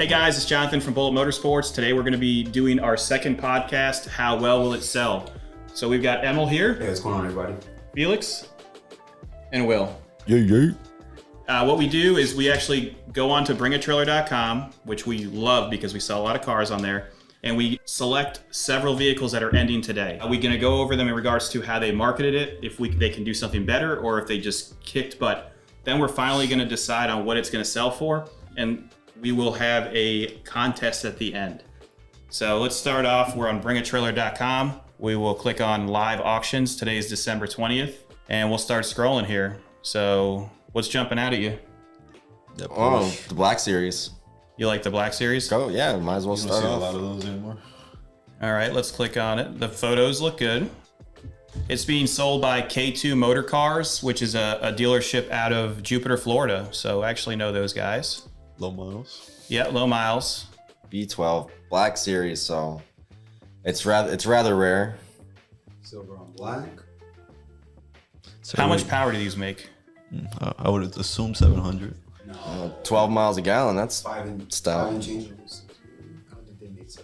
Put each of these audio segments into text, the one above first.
Hey guys, it's Jonathan from Bullet Motorsports. Today we're going to be doing our second podcast, How Well Will It Sell? So we've got Emil here. Hey, what's going on, everybody? Felix. And Will. Yeah. What we do is we actually go on to bringatrailer.com, which we love because we sell a lot of cars on there, and we select several vehicles that are ending today. We're going to go over them in regards to how they marketed it, if they can do something better, or if they just kicked butt. Then we're finally going to decide on what it's going to sell for, and we will have a contest at the end. So let's start off. We're on bringatrailer.com. We will click on live auctions. Today is December 20th, and we'll start scrolling here. So what's jumping out at you? Oh, the Black Series. You like the Black Series? Oh yeah, might as well You don't start see off. a lot of those anymore. All right, let's click on it. The photos look good. It's being sold by K2 MotorCars, which is a dealership out of Jupiter, Florida. So I actually know those guys. Low miles. Yeah, low miles. B12 Black Series, so it's rather rare. Silver on black. So How much power do these make? I would assume 700. No, 12 miles a gallon. That's five and stout. changeables. I don't think they make so.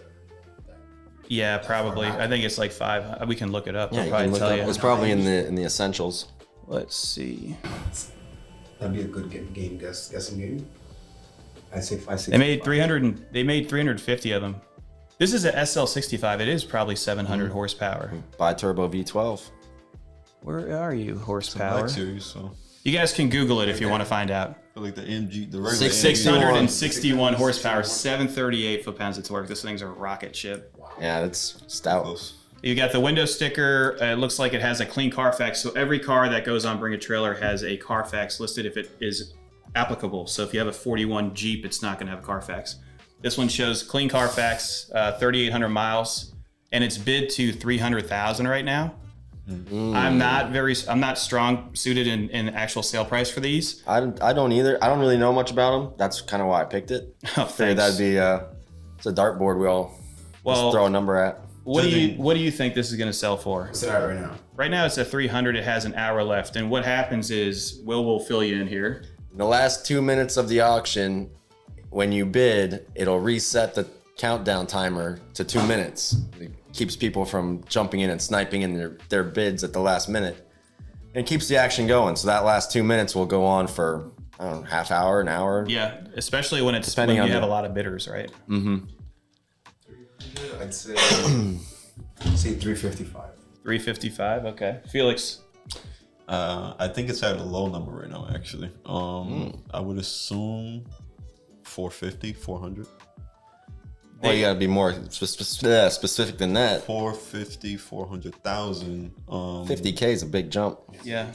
Yeah, probably. I think it's like 5. We can look it up. Yeah, I'll you probably can look tell up. you. It's probably in the essentials. Let's see. That'd be a good game guessing game. I'd say 560. They made 300. They made 350 of them. This is a SL65. It is probably 700 horsepower. Bi-turbo V12. Where are you, It's a horsepower? Black Series, so You guys can Google it if you want to find out. I feel like the AMG, the regular 661 horsepower, 738 foot-pounds of torque. This thing's a rocket ship. Yeah, that's stout. close. You got the window sticker. It looks like it has a clean Carfax. So every car that goes on Bring a Trailer has a Carfax listed if it is applicable. So if you have a 41 Jeep, it's not going to have a Carfax. This one shows clean Carfax, 3,800 miles, and it's bid to 300,000 right now. I'm not strong suited in actual sale price for these. I don't either. I don't really know much about them. That's kind of why I picked it. Oh, Figured thanks. that'd be it's a dartboard we all Well, just throw a number at. What do you think this is going to sell for? What's it at right now? Right now it's at 300. It has an hour left, and what happens is will fill you in here. In the last 2 minutes of the auction, when you bid, it'll reset the countdown timer to 2 minutes. It keeps people from jumping in and sniping in their bids at the last minute. And it keeps the action going. So that last 2 minutes will go on for, I don't know, half hour, an hour. Yeah, especially when it's Depending when you on have the- a lot of bidders, right? I'd say 355. 355. Okay, Felix. I think it's at a low number right now, actually. I would assume 450, 400. Well, you gotta be more specific than that. 450, 400,000. 50K is a big jump. Yeah.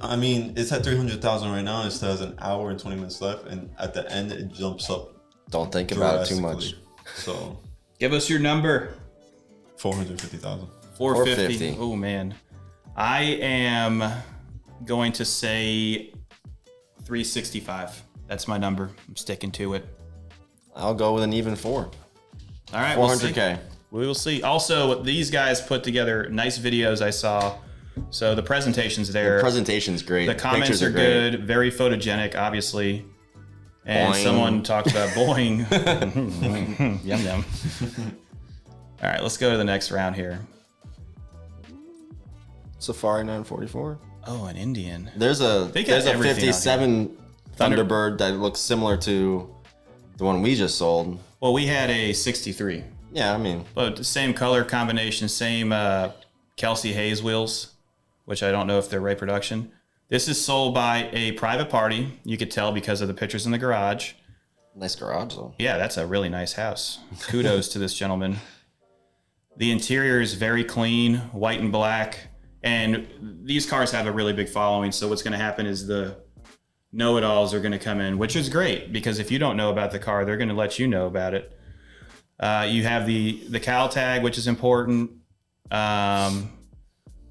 I mean, it's at 300,000 right now. It still has an hour and 20 minutes left, and at the end, it jumps up. Don't think about it too much. drastically. So Give us your number. 450,000. 450. 450. Oh man, I am going to say 365. That's my number. I'm sticking to it. I'll go with an even 4. All right, we'll see. 400K. We will see. Also, these guys put together nice videos I saw. So the presentation's there. The presentation's great. The comments Pictures are great. good, very photogenic, obviously. And Boing. someone talked about boing. Yum yum. All right, let's go to the next round here. Safari 944. Oh, an Indian. There's a They got everything out 57 Thunderbird that looks similar to the one we just sold. Well, we had a 63, Yeah, I mean, but the same color combination, same Kelsey Hayes wheels, which I don't know if they're right production. This is sold by a private party. You could tell because of the pictures in the garage. nice garage though. Yeah, that's a really nice house. Kudos to this gentleman. The interior is very clean, white and black. And these cars have a really big following. So what's going to happen is the know-it-alls are going to come in, which is great because if you don't know about the car, they're going to let you know about it. You have the cal tag, which is important.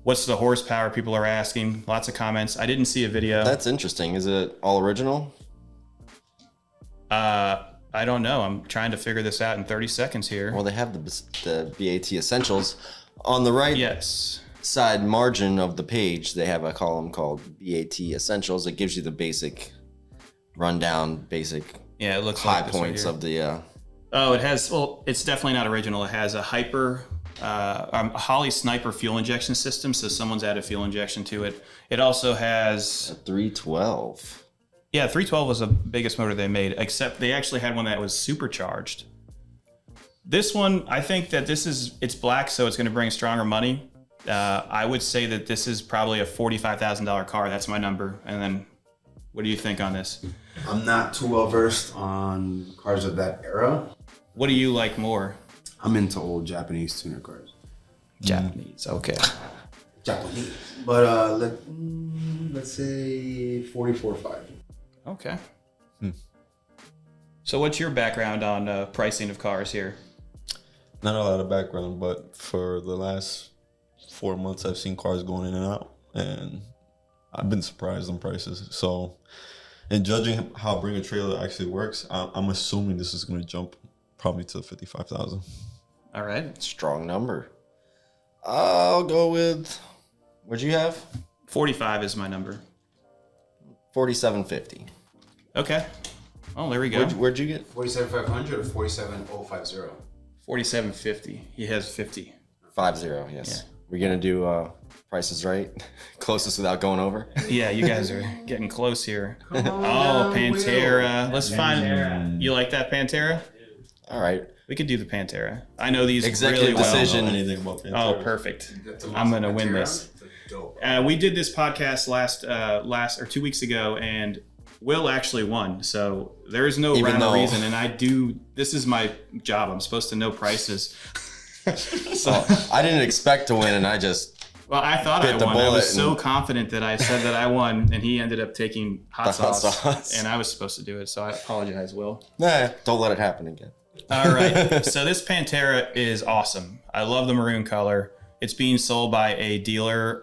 What's the horsepower? People are asking. Lots of comments. I didn't see a video. That's interesting. Is it all original? I don't know. I'm trying to figure this out in 30 seconds here. Well, they have the BAT Essentials on the right Yes. side margin of the page. They have a column called BAT Essentials. It gives you the basic rundown, basic Yeah, it looks high like this right points here. of the. Oh, it has. Well, it's definitely not original. It has a a Holley Sniper fuel injection system, so someone's added fuel injection to it. It also has 312. Yeah, 312 was the biggest motor they made, except they actually had one that was supercharged. This one, I think that it's black, so it's going to bring stronger money. I would say that this is probably a $45,000 car. That's my number. And then, what do you think on this? I'm not too well versed on cars of that era. What do you like more? I'm into old Japanese tuner cars. Japanese, okay. Japanese. But let's say 44.5. Okay. So what's your background on pricing of cars here? Not a lot of background, but for the last 4 months, I've seen cars going in and out, and I've been surprised on prices. So, in judging how Bring a Trailer actually works, I'm assuming this is going to jump probably to 55,000. All right. Strong number. I'll go with, what'd you have? 45 is my number. 4750. Okay. Oh, there we go. Where'd you get? 47,500 or 47,050? 4750. He has 50. 50, yes. Yeah. We're gonna do prices right, closest without going over. Yeah, you guys are getting close here. Oh, Pantera. Let's find. You like that Pantera? All right. We could do the Pantera. I know these Executive really well. decision. Anything about Pantera. Oh, perfect. I'm gonna win this. We did this podcast last 2 weeks ago, and Will actually won. So there is no rhyme or reason, and this is my job. I'm supposed to know prices. So I didn't expect to win, and I just I thought I won. I was so confident that I said that I won, and he ended up taking hot sauce, and I was supposed to do it. So I apologize, Will. Nah, don't let it happen again. All right. So this Pantera is awesome. I love the maroon color. It's being sold by a dealer,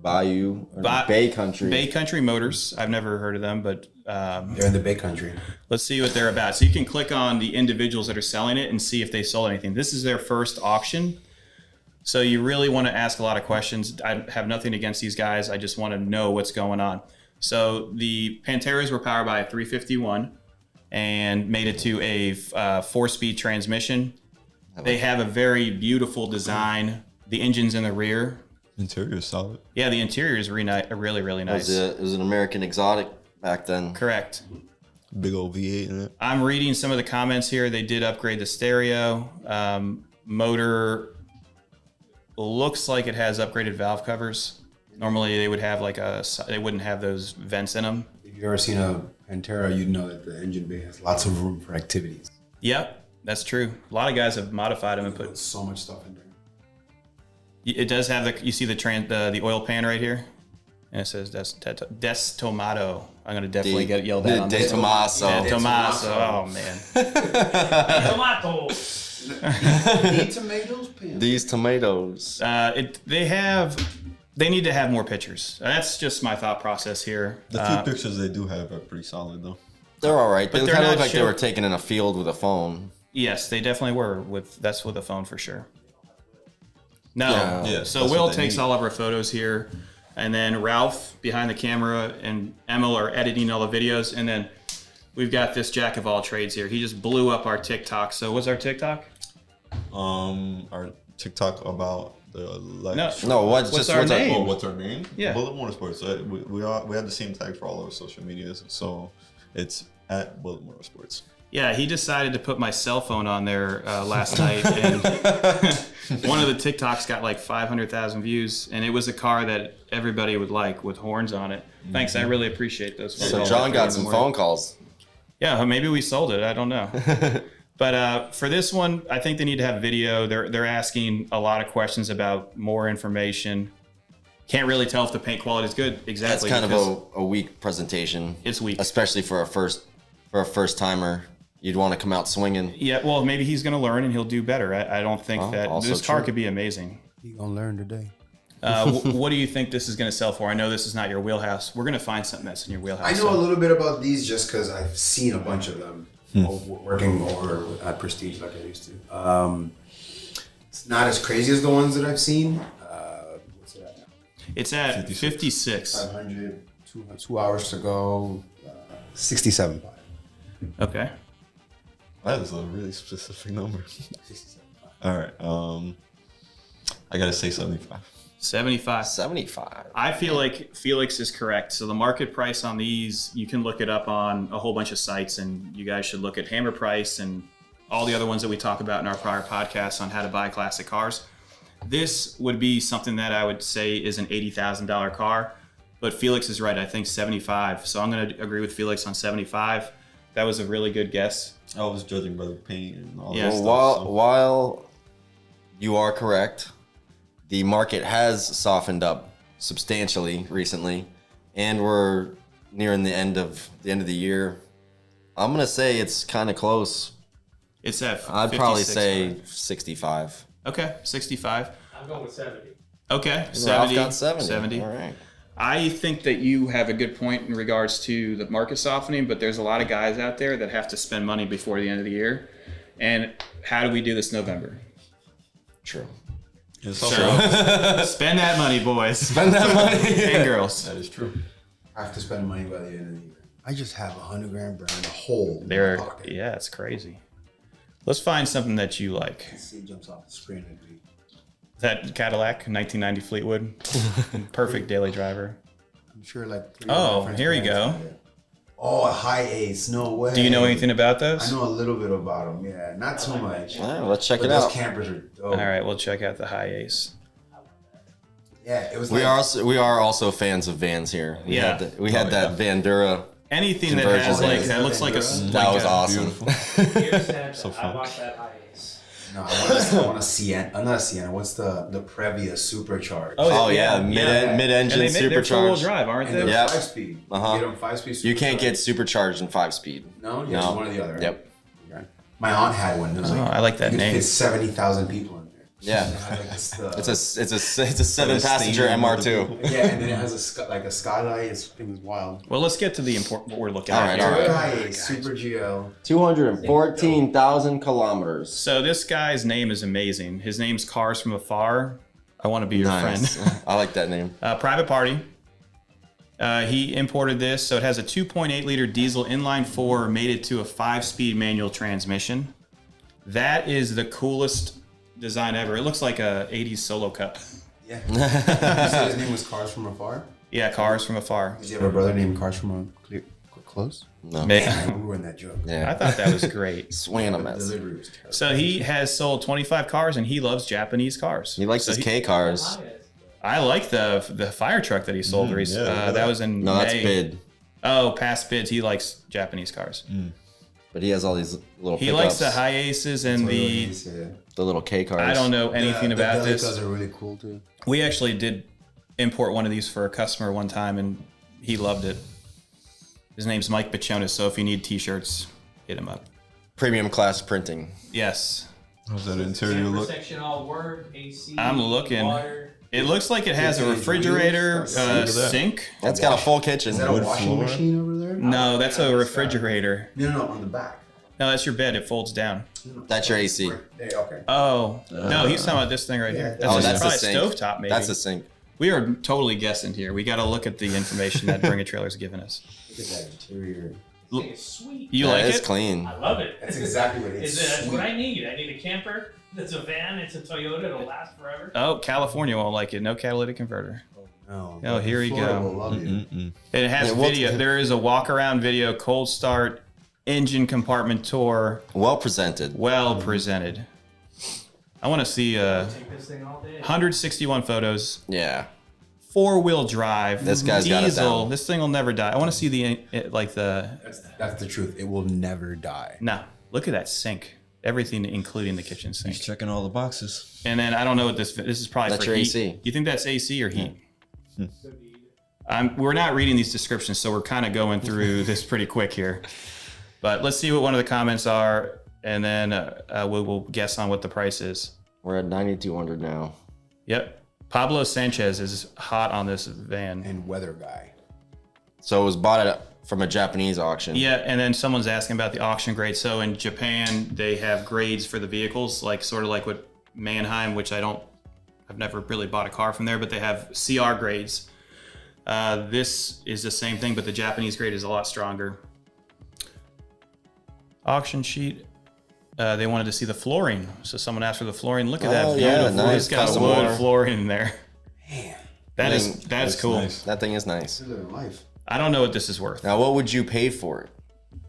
Baycountrymotors. I've never heard of them, but they're in the Bay Country. Let's see what they're about. So you can click on the individuals that are selling it and see if they sold anything. This is their first auction. So you really want to ask a lot of questions. I have nothing against these guys. I just want to know what's going on. So the Panteras were powered by a 351 and made it to a 4-speed transmission. They have a very beautiful design. The engine's in the rear. Interior is solid. Yeah, the interior is really, really nice. It was an American exotic back then. Correct. Big old V8 in it. I'm reading some of the comments here. They did upgrade the stereo. Motor looks like it has upgraded valve covers. Normally they would have they wouldn't have those vents in them. If you've ever seen a Pantera, you'd know that the engine bay has lots of room for activities. Yep. That's true. A lot of guys have modified them and put so much stuff in there. It does have you see the oil pan right here, and it says Detomaso. I'm gonna definitely get yelled at on this. Detomaso. Detomaso. Oh man. These tomatoes. They need to have more pictures. That's just my thought process here. The few pictures they do have are pretty solid though. They're all right. But They they're kind of not look like they were taken in a field with a phone. Yes, they definitely were. That's with a phone for sure. No. Yeah, So Will takes all of our photos here, and then Ralph behind the camera and Emil are editing all the videos, and then we've got this jack of all trades here. He just blew up our TikTok. So what's our TikTok? Our TikTok about the what's our name? Oh, what's our name? Yeah. Bullet Motorsports. We have the same tag for all our social medias, so it's at Bullet Motorsports. Yeah, he decided to put my cell phone on there last night, and one of the TikToks got like 500,000 views, and it was a car that everybody would like with horns on it. Thanks, I really appreciate those. So John got some phone calls. Yeah, maybe we sold it. I don't know. But for this one, I think they need to have video. They're asking a lot of questions about more information. Can't really tell if the paint quality is good. Exactly. That's kind of a weak presentation. It's weak, especially for a first timer. You'd want to come out swinging. Yeah, well, maybe he's going to learn and he'll do better. I don't think that this car could be amazing. He's going to learn today. What do you think this is going to sell for? I know this is not your wheelhouse. We're going to find something that's in your wheelhouse. I know a little bit about these just because I've seen a bunch of them working over at Prestige like I used to. It's not as crazy as the ones that I've seen. What's it at now? It's at 56. 500, 2 hours to go, 67.5. Okay. That is a really specific number. All right. I gotta say 75. 75. 75. I feel like Felix is correct. So the market price on these, you can look it up on a whole bunch of sites, and you guys should look at Hammer Price and all the other ones that we talk about in our prior podcasts on how to buy classic cars. This would be something that I would say is an $80,000 car, but Felix is right. I think 75. So I'm going to agree with Felix on 75. That was a really good guess. I was judging by the paint and all Yeah. that Well, stuff. while you are correct, the market has softened up substantially recently, and we're nearing the end of the year. I'm gonna say it's kind of close. It's at I'd probably 56. say 65. Okay, 65. I'm going with 70. Okay, Ralph 70. got 70. 70. All right. I think that you have a good point in regards to the market softening, but there's a lot of guys out there that have to spend money before the end of the year. And how do we do this November? True. It's So also- spend that money, boys. Spend that money. And girls. that is true. I have to spend money by the end of the year. I just have $100 grand brand a hole in my They're, pocket. yeah, it's crazy. Let's find something that you like. See, it jumps off the screen at me. That Cadillac, 1990 Fleetwood. Perfect daily driver. I'm sure like. 3 Oh, different here you brands go. out there. Oh, a HiAce. No way. Do you know anything about I those? know a little bit about them. Yeah, not too much. All right, let's check But it those out. campers are dope. All right, we'll check out the HiAce. Yeah, it was. We like, are also fans of vans here. We Yeah. had that Vandura. Anything that Conversion has like laser. that looks like a That was a- awesome. Beautiful. Here's that. So I fun. bought that HiAce. No, I want a Sienna. Not a Sienna. What's the Previa supercharged? Oh yeah, mid-engine And they're four-wheel supercharged. drive, aren't And they? they're Yep. 5-speed. Uh-huh. You get them 5-speed. You can't get supercharged. supercharged in 5-speed. No, yeah, No. one or the other. Right? Yep. Okay. My aunt had one. It was Oh, I like that you could name. fit 70,000 people in there. Yeah. It had, like, this, It's a 7-passenger MR2. yeah, and then it has a skylight. It was wild. Well, let's get to the important what we're looking All at right, here. all right. Guy, Super GL. 214,000 kilometers. So this guy's name is amazing. His name's Carsfromafar. I want to be your Nice. friend. I like that name. Private party. He imported this, so it has a 2.8 liter diesel inline 4, made it to a 5-speed manual transmission. That is the coolest design ever. It looks like a 80s Solo Cup. Yeah. You said his name was Cars from Afar? Yeah, Cars from Afar. Does he have a brother named Cars from Close? No. Man, We were in that joke. Yeah. I thought that was great. Swinging a The mess. delivery was terrible. So he has sold 25 cars, and he loves Japanese cars. He likes So his K cars. HiAce. I like the fire truck that he sold recently. yeah, look at That was in No, that's May. bid. Oh, past bids. He likes Japanese cars. But he has all these little He pickups. likes the HiAces and the little K cars. I don't know anything about the this. Delicas are really cool too. We actually did import one of these for a customer one time, and he loved it. His name's Mike Bachonis, so if you need t-shirts, hit him up. Premium class printing. Yes. How's that interior Camper look? section all work, AC. I'm looking. Water. It looks like it has a refrigerator, Look at that. sink. That's got a full kitchen. Is that a Wood washing floor? machine over there? No, that's a refrigerator. No, on the back. No, that's your bed. It folds down. That's your AC. There, okay. Oh, no, he's talking about this thing right here. Oh, That's, that's the probably a sink. stovetop, maybe. That's a sink. We are totally guessing here. We got to look at the information that Bring a Trailer's given us. Look at that interior. This thing is sweet. You That like is it? clean. I love it. That's exactly what it is. That's Sweet. what I need. I need a camper. That's a van. It's a Toyota. It'll last forever. Oh, California won't like it. No catalytic converter. No. Oh, here we Florida go. will love you. It has Yeah, what's- video. There is a walk around video, cold start, engine compartment tour, Well presented. well presented. I want to see Take this thing all day. 161 photos, Yeah. 4-wheel drive, This guy's got it diesel. down. This thing will never die. I want to see the That's the truth. It will never die. no. Look at that sink. Everything, including the kitchen sink. He's checking all the boxes. And then I don't know what this is probably That's for your heat. AC. You think that's AC or heat? We're not reading these descriptions, so we're kind of going through this pretty quick here. But let's see what one of the comments are, and then we'll guess on what the price is. We're at 9,200 now. Yep. Pablo Sanchez is hot on this van. And weather guy. So it was bought from a Japanese auction. Yeah, and then someone's asking about the auction grade. So in Japan, they have grades for the vehicles, like sort of like what Mannheim, which I've never really bought a car from there, but they have CR grades. This is the same thing, but the Japanese grade is a lot stronger. auction sheet. They wanted to see the flooring, so someone asked for the flooring. Look at that Oh, beautiful. yeah, nice It's got custom wood floor. flooring in there. Man, That's cool. Nice. That thing is nice. this is living life. I don't know what this is worth. Now, what would you pay for it?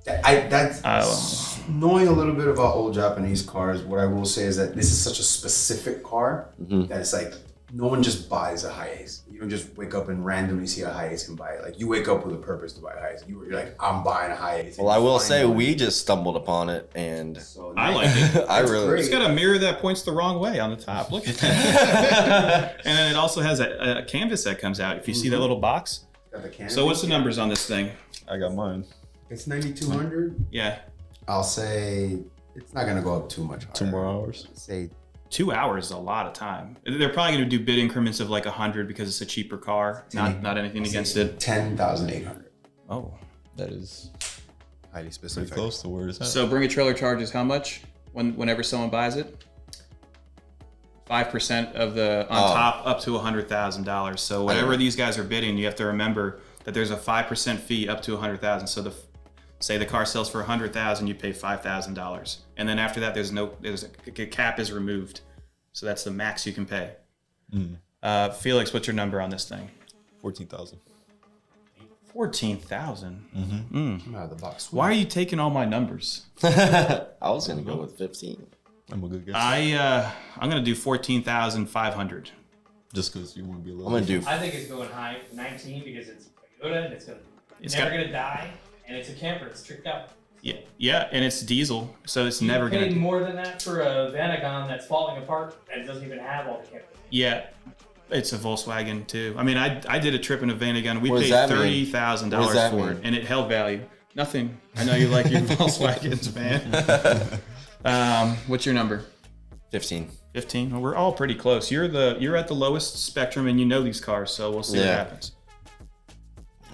That's knowing a little bit about old Japanese cars. What I will say is that this is such a specific car that it's like no one just buys a HiAce. You don't just wake up and randomly see a HiAce and buy it. Like you wake up with a purpose to buy a HiAce. You're like, I'm buying a HiAce. Well, I will say we just stumbled upon it, and So I like it. I really. great. It's got a mirror that points the wrong way on the top. Look at that. And then it also has a canvas that comes out. If you see that little box. Got the canopy. So what's the numbers on this thing? I got mine. It's 9,200. Yeah. I'll say it's not gonna go up too much. Higher. 2 more hours. Say 2 hours is a lot of time. They're probably going to do bid increments of like 100 because it's a cheaper car. Not anything against it. 10,800. Oh. That is Highly pretty specific. close to where it's at. So bring a trailer charges how much whenever someone buys it? 5% of the on top up to $100,000. So whatever these guys are bidding, you have to remember that there's a 5% fee up to $100,000. So say the car sells for $100,000, you pay $5,000, and then after that, there's a cap is removed. So that's the max you can pay. Felix, what's your number on this thing? 14,000. 14,000. Come out of the box. Why are you taking all my numbers? I was gonna go with 15. I'm a good guy. I'm gonna do 14,500. Just because you want to be a little. I'm gonna do. I think it's going high 19 because it's Toyota and it's got- never gonna die, and it's a camper. It's tricked out. Yeah, and it's diesel, so it's never Paying gonna. more than that for a Vanagon that's falling apart and doesn't even have all the cameras. Yeah, it's a Volkswagen too. I mean, I did a trip in a Vanagon. We What does paid that mean? $30,000 What does that for mean? it, and it held value. Nothing. I know you like your Volkswagens, man. What's your number? 15. 15. Well, we're all pretty close. You're at the lowest spectrum, and you know these cars, so we'll see what Yeah. happens.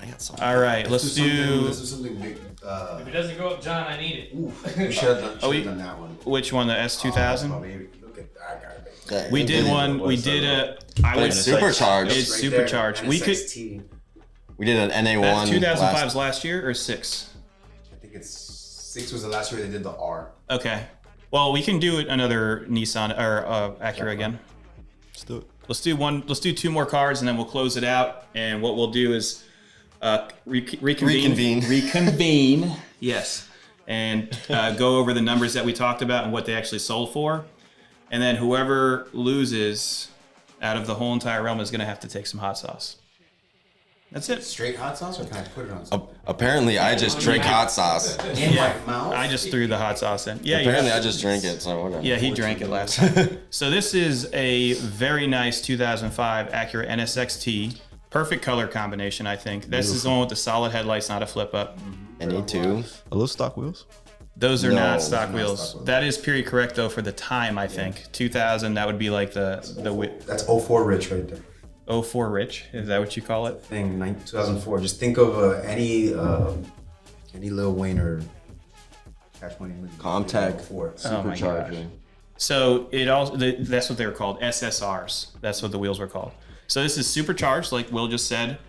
I got some. All right, let's do. Let's do something big. If it doesn't go up, John, I need it. We should have we- done that one. Which one? The Oh, S2000. look at that guy. Yeah, We it did really one. We was did so- a. I But would it's say supercharged. It's supercharged. We could. NSX-T. We did an NA1. That's 2005's last- last year or 6? I think it's 6 was the last year they did the R. Okay. Well, we can do another Nissan or Acura again. Let's do it. Let's do one. Let's do 2 more cars, and then we'll close it out. And what we'll do is reconvene. Reconvene. Yes. And go over the numbers that we talked about and what they actually sold for. And then whoever loses out of the whole entire realm is going to have to take some hot sauce. That's it. Straight hot sauce, or can I put it on something? Apparently, I just drink hot sauce. In my mouth? I just threw the hot sauce in. Yeah. Apparently, I just drink it. So whatever. Yeah, he drank it last time. So this is a very nice 2005 Acura NSX-T. Perfect color combination, I think. This is the one with the solid headlights, not a flip up. I need to. Are those stock wheels? Those are No, not those stock are not wheels. stock wheels. That is period correct though for the time, I think. 2000, that would be like the That's 04 Rich right there. 04 Rich. Is that what you call it? Thing 2004. Just think of any Lil Wayne or Cash Money movie. Comtech. 04. Oh my gosh. Supercharging. So it also that's what they were called, SSRs. That's what the wheels were called. So this is supercharged, like Will just said,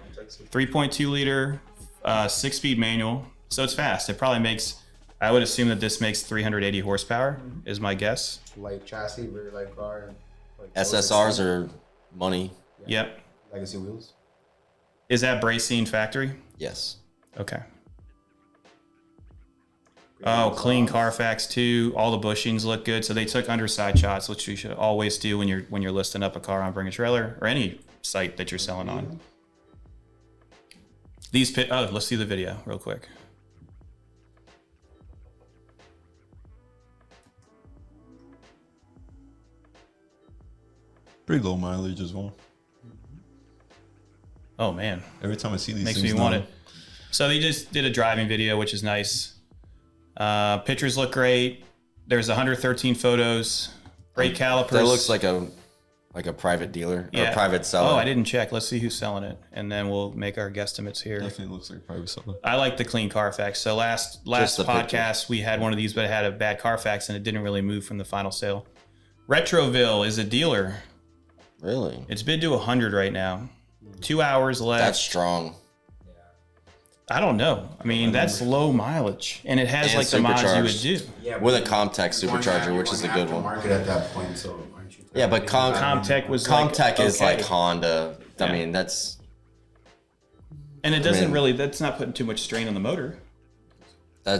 3.2 liter, 6-speed manual. So it's fast. It probably makes. I would assume that this makes 380 horsepower, is my guess. Light chassis, very light car. And like SSRs are money. Yep. legacy wheels. Is that Bracine factory? Yes. Okay. Oh, clean Carfax too. All the bushings look good. So they took underside shots, which you should always do when you're listing up a car on Bring a Trailer or any site that you're selling on. These let's see the video real quick. Pretty low mileage as well. Oh man, Every time I see these makes things me want now, it. So they just did a driving video, which is nice. Pictures look great. There's 113 photos. Great calipers. That looks like a private dealer or a private seller. Oh, I didn't check. Let's see who's selling it, and then we'll make our guesstimates here. definitely looks like a private seller. I like the clean Carfax. So last the podcast we had one of these, but it had a bad Carfax and it didn't really move from the final sale. RetroOrville is a dealer. Really? It's bid to 100 right now. 2 hours left. That's strong. I don't know. I mean, that's low mileage, and it has And like the mods you would supercharged. do. Yeah, With a but Comtech you're going supercharger, which is a good one. Market at that point, so aren't you? Yeah, but Comtech was Comtech like, is okay. like Honda. I Yeah. mean, that's And it doesn't mean- really. That's not putting too much strain on the motor. I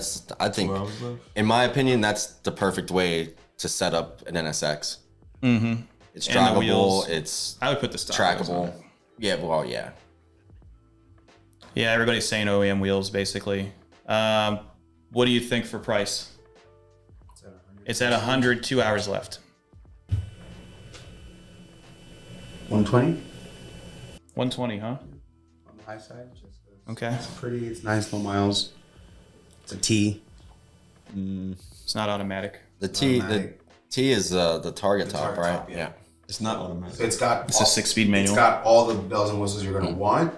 think, 2 hours left. in my opinion, that's the perfect way to set up an NSX. Mm-hmm. It's And the drivable. wheels. It's I would put the stock wheels on trackable. it. Yeah, well, yeah. Yeah, everybody's saying OEM wheels basically. What do you think for price? It's at 100. 2 hours left. 120 120, huh? on the high side. Just 'cause Okay. It's pretty. It's nice, low miles. It's a T. It's not automatic. The T Automatic. is the target top, target right? top, yeah. It's not automatic. So it's got. It's a 6-speed It's manual. got all the bells and whistles you're gonna want,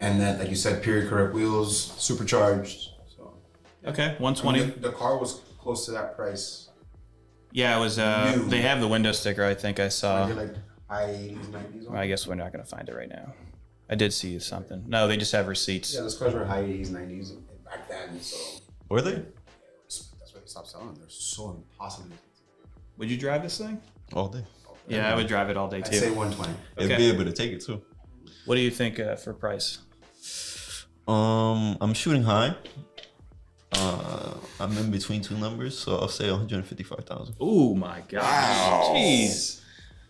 and then, like you said, period correct wheels, supercharged. So Okay, I 120. mean, the car was close to that price. Yeah, it was. New. They have the window sticker. I think I saw. Maybe like high 80s, 90s. On I guess we're not gonna find it right now. I did see something. No, they just have receipts. Yeah, those cars were high 80s, 90s back then. So Were they? that's why they stopped selling. They're so impossibly. Would you drive this thing? All day. Yeah, I would drive it all day I'd say too. 120. Okay. It'd be able to take it too. What do you think for price? I'm shooting high. I'm in between two numbers, so I'll say 155,000. Oh my gosh! Wow. Jeez.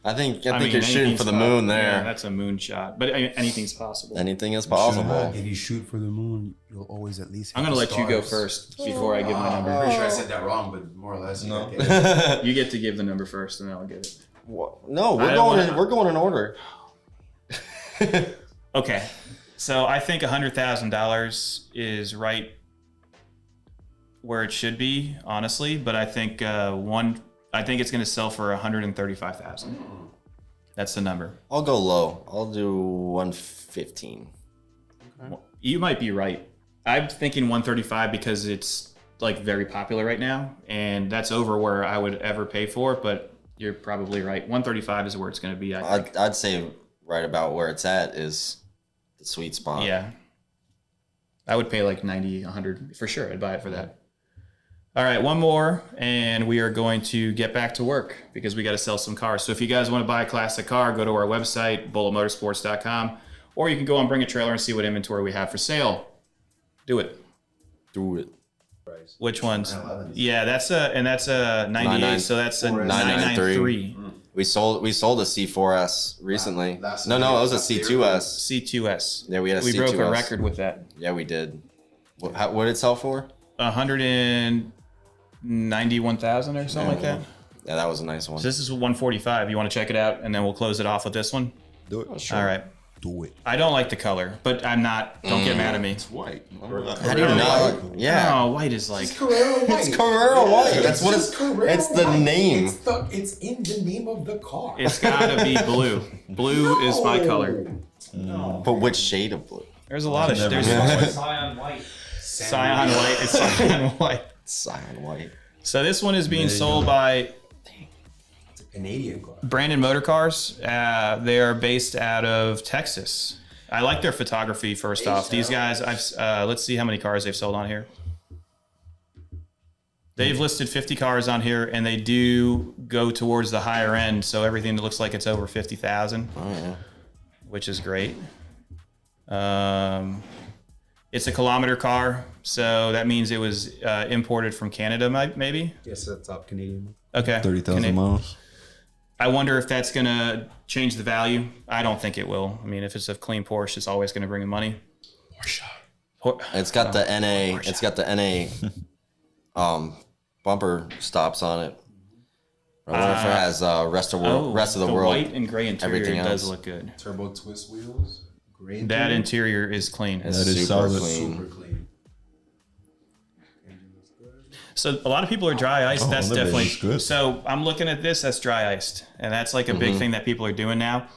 I think I mean, you're shooting anything's for the possible. moon there. Yeah, that's a moon shot. But I mean, anything's possible. Anything is possible. If you shoot for the moon, you'll always at least. I'm hit gonna the let you go stars. first before I give my I'm number. pretty sure I said that wrong, but more or less. No. Okay. You get to give the number first, and then I'll give it. No, I don't wanna- we're going in order. Okay, so I think $100,000 is right where it should be, honestly. But I think I think it's going to sell for 135,000. That's the number. I'll go low. I'll do 115. You might be right. I'm thinking 135 because it's like very popular right now, and that's over where I would ever pay for it. But you're probably right. 135 is where it's going to be. I think. I'd say right about where it's at is the sweet spot. Yeah. I would pay like 90, 100 for sure. I'd buy it for that. All right, one more, and we are going to get back to work because we got to sell some cars. So if you guys want to buy a classic car, go to our website, bulletmotorsports.com, or you can go on Bring a Trailer and see what inventory we have for sale. Do it. Do it. Which ones? 911s. Yeah, that's a 98, 99. so that's a 993. 993. We sold a C4S recently. Last No, it was a last year. C2S. C2S. Yeah, we had a We C2S. broke a record with that. Yeah, we did. What did it sell for? 191,000 or something like that. Yeah, that was a nice one. So this is 145. You want to check it out, and then we'll close it off with this one. Do it. All right. Do it. I don't like the color, but I'm not. Don't get mad at me. It's white. How do you not? Yeah. Oh, white is like. Carrera White. It's Carrera White. That's what it's. Carrera It's the White. name. It's in the name of the car. It's gotta be blue. Blue is my color. No. But which shade of blue? There's a lot of. Never There's mind. Cyan white. cyan white. It's cyan white. Cyan white. So this one is being There you sold go. by It's a Canadian car. MotorCars. They are based out of Texas. I like their photography. First off, these guys. Let's see how many cars they've sold on here. They've listed 50 cars on here, and they do go towards the higher end. So everything that looks like it's over 50,000, Oh yeah. which is great. It's a kilometer car, so that means it was imported from Canada, maybe. Yes, that's top Canadian. Okay. 30,000 miles. I wonder if that's gonna change the value. I don't think it will. I mean, if it's a clean Porsche, it's always gonna bring in money. Porsche. It's got the NA. It's got the NA bumper stops on it. I wonder if it has rest of the world. white and gray interior everything does else. look good. Turbo twist wheels. Great. That interior is clean. It's That is super solid. clean. super clean. So a lot of people are dry iced. Oh, That's that definitely is good. So I'm looking at this. That's dry iced, and that's like a big thing that people are doing now.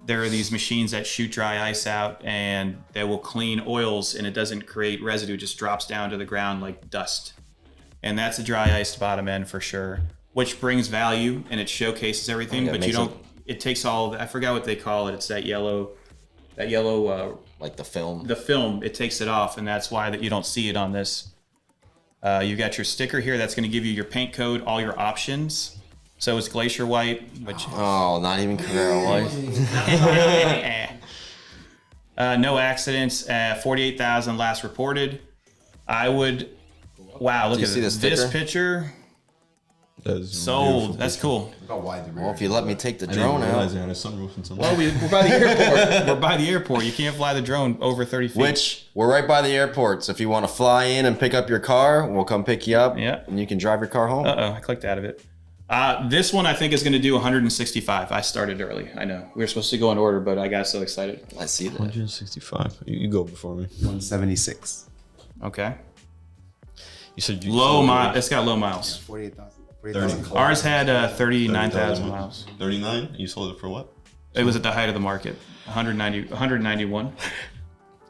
There are these machines that shoot dry ice out, and they will clean oils, and it doesn't create residue. It just drops down to the ground like dust. And that's a dry iced bottom end for sure, which brings value and it showcases everything. Yeah, it but you makes don't. It takes all. I forgot what they call it. It's that yellow Like the film. The film, it takes it off, and that's why that you don't see it on this. You got your sticker here. That's going to give you your paint code, all your options. So it's Glacier White, which Oh, not even Carrera White. no accidents. 48,000 last reported. I would. Wow, look Do you at see the this sticker? picture. That is Sold. That's cool. Look how wide the rear. Well, if you let me take the I didn't drone realize out. it had a sunroof and something. Well, we're by the airport. We're by the airport. You can't fly the drone over 30 feet. Which, we're right by the airport. So if you want to fly in and pick up your car, we'll come pick you up. Yeah. And you can drive your car home. Uh-oh, I clicked out of it. This one I think is going to do 165. I started early. I know. We were supposed to go in order, but I got so excited. I see that. 165. You go before me. 176. Okay. You said you Low sold mile. it. It's got low miles. 48,000. 30. Ours had 39,000 miles. 39. You sold it for what? It was at the height of the market. 191.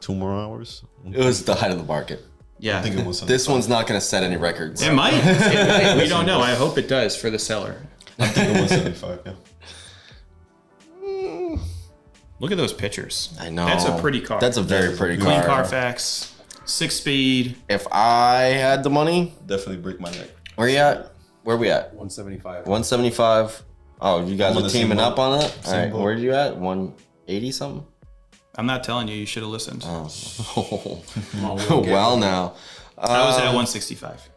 2 more hours. It was the height of the market. Yeah. I think it was. This one's not going to set any records. It might. It might. We don't know. I hope it does for the seller. I think it was 75. Yeah. Look at those pictures. I know. That's a pretty car. That's a very pretty Clean car. Carfax. 6-speed. If I had the money, Definitely break my neck. where you at? Where we at? 175. 175. Oh, you guys I'm on are the same teaming boat. up on it? All right, boat. where are you at? 180 something? I'm not telling you. You should have listened. Oh. We'll Well, now. I was at 165.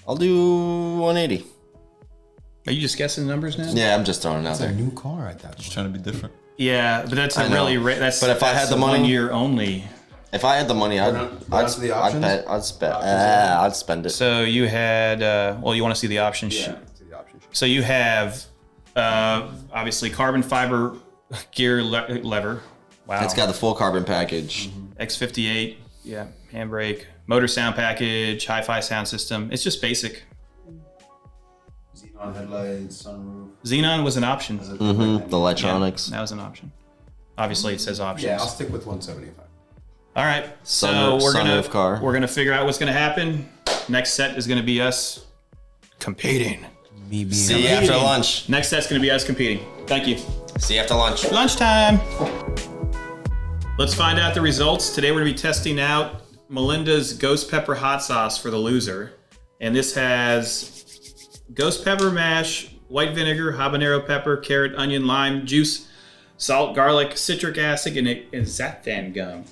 I'll do 180. Are you just guessing the numbers now? Yeah, I'm just throwing it out It's a there. new car at that point. Just trying to be different. Yeah, but that's I a know. really that's. But if I that's had the a money- 1 year only. If I had the money, I'd on to the options? I'd spend it. So you had. Well, you want to see the option sheet. Yeah, to the option sheet. So you have obviously carbon fiber gear lever. Wow. It's got the full carbon package. X58. Yeah. Handbrake. Motor sound package. Hi-fi sound system. It's just basic. Xenon headlights, sunroof. Xenon was an option. The electronics. That was an option. Obviously, it says options. Yeah, I'll stick with 175. All right. So Sunroof- we're gonna sunroof car. we're gonna figure out what's gonna happen. Next set is gonna be us competing. Me being See you after lunch. Next set's gonna be us competing. Thank you. See you after lunch. Lunchtime. Let's find out the results. Today we're gonna be testing out Melinda's Ghost Pepper Hot Sauce for the loser. And this has ghost pepper mash, white vinegar, habanero pepper, carrot, onion, lime, juice, salt, garlic, citric acid, and xanthan gum.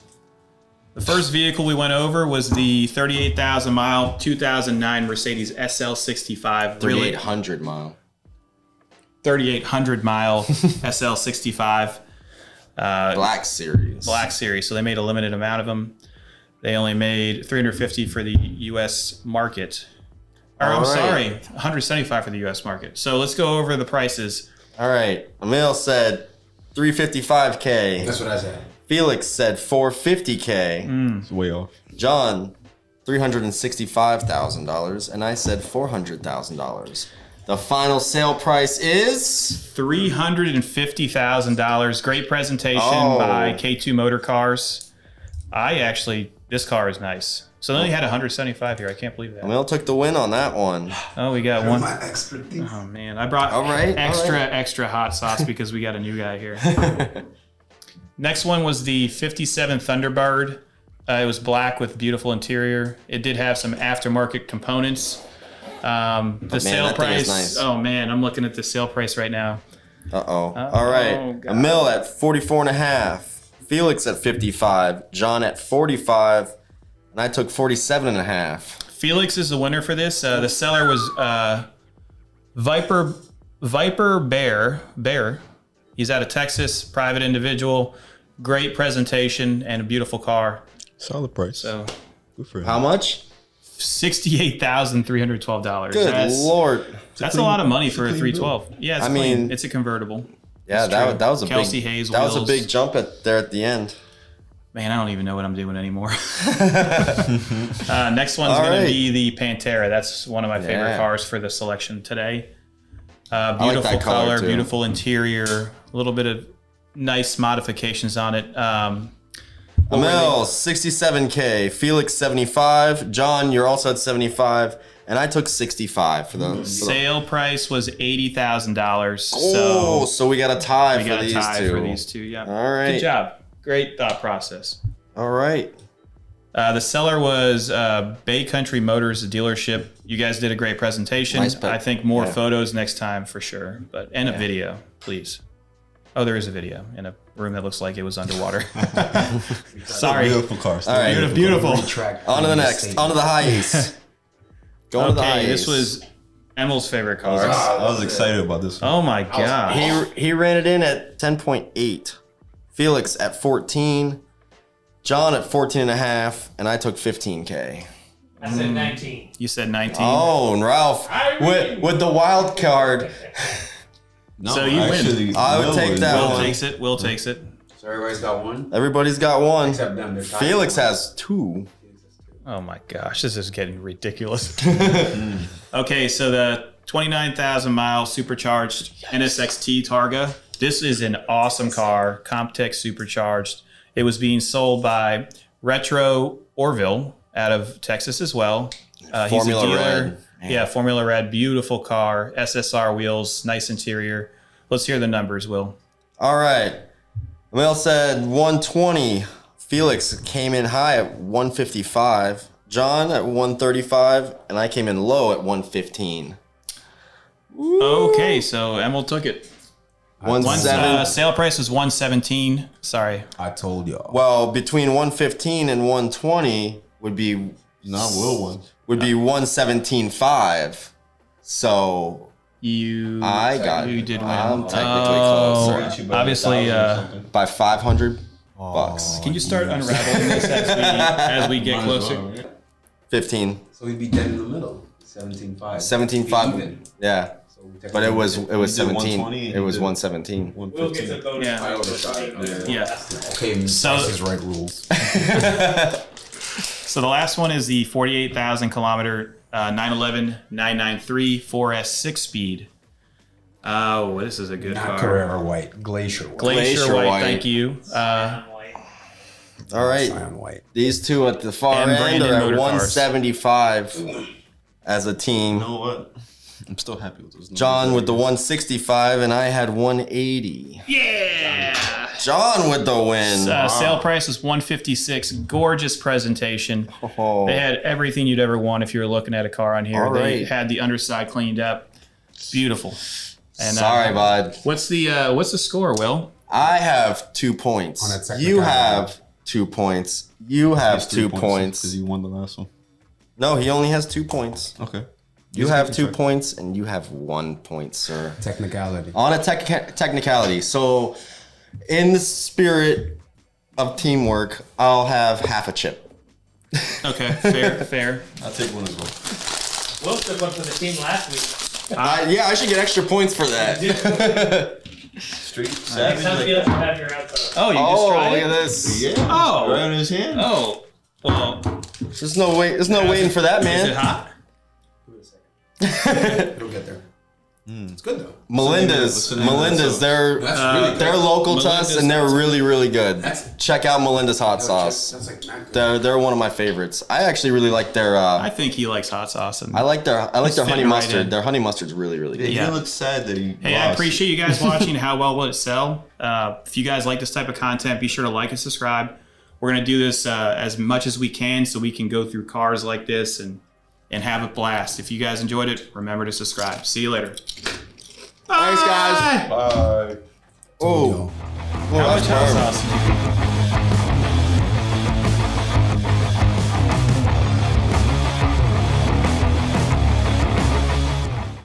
The first vehicle we went over was the 38,000 mile 2009 Mercedes SL65. 3,800 mile. 3,800 mile SL65. Black series. Black series. So they made a limited amount of them. They only made 350 for the U.S. market. Or I'm All right. sorry, 175 for the U.S. market. So let's go over the prices. All right. Emil said 355K. That's what I said. Felix said 450K. It's way off. John, $365,000. And I said $400,000. The final sale price is $350,000. Great presentation Oh. by K2 MotorCars. This car is nice. So they only had 175 here. I can't believe that. Emil took the win on that one. Oh, we got one. My expertise. Oh man, I brought All right, extra hot sauce because we got a new guy here. Next one was the 57 Thunderbird. It was black with beautiful interior. It did have some aftermarket components. The sale that thing is price. nice. Oh man, I'm looking at the sale price right now. Uh-oh. All right. God. Emil at 44.5. Felix at 55. John at 45. And I took 47.5. Felix is the winner for this. The seller was Viperobarre. He's out of Texas, private individual. Great presentation and a beautiful car. Solid price. So Good for him. How much? $68,312. Good Lord. That's a lot of money for a 312. Yeah, it's I clean. mean- it's a convertible. Yeah, It's true. that was a Kelsey big Hayes that was a wheels. big jump at the end. Man, I don't even know what I'm doing anymore. Next one's All going right. to be the Pantera. That's one of my favorite Yeah. cars for the selection today. like Beautiful that color, color, too. beautiful interior, a little bit of nice modifications on it. Emil, 67K. Felix, 75. John, you're also at 75. And I took 65 for the Sale price was $80,000. Oh, So so we got a tie we for got a these tie two. for these two. Yeah. All right. Good job. Great thought process. All right. The seller was Baycountrymotors dealership. You guys did a great presentation. Nice pick. I think more Yeah. photos next time for sure. And a video, please. Oh, there is a video in a room that looks like it was underwater. Sorry. Beautiful cars. All right. Beautiful. Retract On to the previous next. statement. On to the HiAce. Going to the Okay, HiAce. this was Emil's favorite car. I was excited about this one. Oh my god. He ran it in at 10.8. Felix at 14. John at 14 and a half. And I took 15K. I said 19. You said 19. Oh, and Ralph with the wild card. No, So you win. actually, I would Will take was- that Will one. takes it. Will takes it. So everybody's got one? Everybody's got one. Except them. They're tied. Felix has 2. Oh my gosh, this is getting ridiculous. Okay, so the 29,000 mile supercharged NSX-T Targa. This is an awesome car, Comptech supercharged. It was being sold by RetroOrville out of Texas as well. He's Formula a dealer. Red. Yeah, Formula Red, beautiful car, SSR wheels, nice interior. Let's hear the numbers, Will. All right. Emil said 120. Felix came in high at 155. John at 135. And I came in low at 115. Okay, so Emil took it. One seven. Sale price was 117. Sorry. I told y'all. Well, between 115 and 120 would be Not Will one. 117.5. So I got you it. did win. I'm technically Oh, closer obviously, by 500 bucks. can you start unraveling this as we get closer? 15. So we'd be dead in the middle. 17.5. 17.5. Even. Yeah. So But it was did 17. 120 and It you was did 117. Will gets a 115. bonus. Yeah. point I for overshot it. being Yeah. Okay, So- Price is Right rules. So the last one is the 48,000 kilometer 911 993 4S 6-speed. Oh, this is a good Not car. Carrera White. Glacier White. Glacier Glacier White, White. thank you. White. All right. Cyan White. These two at the far end are at Mbrandonmotorcars. 175 as a team. You know what? I'm still happy with those. John with the 165, and I had 180. Yeah. John with the win. Sale price was 156. Gorgeous presentation. Oh. They had everything you'd ever want if you were looking at a car on here. All They right. had the underside cleaned up. Beautiful. And, Sorry, bud. What's the score, Will? I have 2 points. On a technicality. You have 2 points. You have 2 points. because you won the last one. No, he only has 2 points. Okay. You have 2 points, and you have 1 point, sir. Technicality. On a technicality. So, in the spirit of teamwork, I'll have half a chip. Okay, fair. I'll take one as well. Will took one for the team last week. Yeah, I should get extra points for that. Street Next savage. time Felix will have your outfit. Oh, you just Oh, tried look it? at this. Yeah. Oh. Right in his hand. Oh, well, There's no waiting for that, is it man. hot? It'll get there. It's good though. Melinda's, name of that they're That's really good. they're local to us, Melinda's and they're really, really good. That's- Check out Melinda's hot sauce. That's like not good. They're one of my favorites. I actually really like their. I think he likes hot sauce. And I like their honey fitting right mustard. in. Their honey mustard's really, really good. He Yeah. looks sad that he Hey, I lost. appreciate you guys watching. How well will it sell? If you guys like this type of content, be sure to like and subscribe. We're going to do this as much as we can so we can go through cars like this and have a blast. If you guys enjoyed it, remember to subscribe. See you later. Thanks, guys. Bye. Oh, How much hot sauce did you